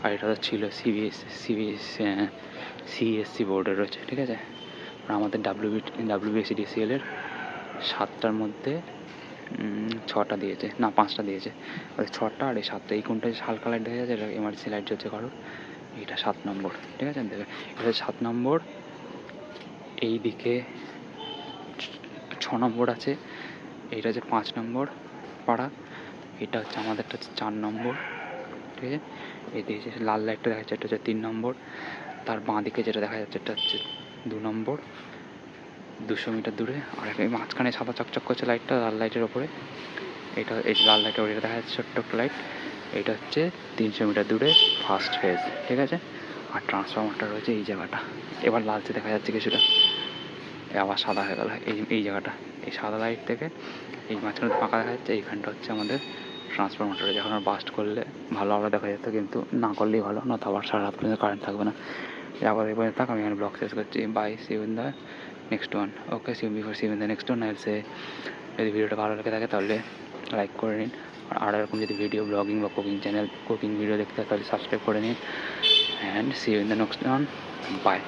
আর এটা তো ছিল CSC বোর্ডের রয়েছে, ঠিক আছে। আর আমাদের WBCDCL-এর 7টার মধ্যে 6টা দিয়েছে, না 5টা দিয়েছে, ওই 6টা আর এই 7টা, এই কোনটা হালকা লাইট দেখা যাচ্ছে, এটা এমার্জেন্সি লাইট জ্বলছে কারোর, এইটা 7 নম্বর, ঠিক আছে। দেবে, এটা 7 নম্বর, এইদিকে 6 নম্বর আছে, এইটা হচ্ছে 5 নম্বর পাড়া, এটা হচ্ছে আমাদেরটা হচ্ছে 4 নম্বর, ঠিক আছে। এইদিকে লাল লাইটটা দেখা যাচ্ছে, এটা হচ্ছে 3 নম্বর, তার বাঁ দিকে যেটা দেখা যাচ্ছে এটা হচ্ছে 2 নম্বর, 200 মিটার দূরে। আর এই মাঝখানে সাদা চকচক করছে লাইটটা, লাল লাইটের ওপরে, এটা এই লাল লাইটের ওপরে দেখা যাচ্ছে ছোট্ট একটা লাইট, এটা হচ্ছে 300 মিটার দূরে ফার্স্ট ফেজ, ঠিক আছে। আর ট্রান্সফরমারটা রয়েছে এই জায়গাটা, এবার লালচে দেখা যাচ্ছে কিছুটা, আবার সাদা হয়ে গেল এই জায়গাটা, এই সাদা লাইট থেকে এই মাঝখানে ফাঁকা দেখা যাচ্ছে, এইখানটা হচ্ছে আমাদের ট্রান্সফরমারটা রয়েছে। এখন বাস্ট করলে ভালো আলো দেখা যেত, কিন্তু না করলেই ভালো, না তো আবার সারা রাত পর্যন্ত কারেন্ট থাকবে না। আবার এই পর্যন্ত থাক, আমি এখানে ব্লগ শেষ করছি। Bye, see you in the next one. Okay, see you in the next one. যদি ভিডিওটা ভালো লেগে থাকে তাহলে লাইক করে নিন, আর এরকম যদি ভিডিও ব্লগিং বা কুকিং ভিডিও দেখতে হয় তাহলে সাবস্ক্রাইব করে নিন। And see you in the next one. By.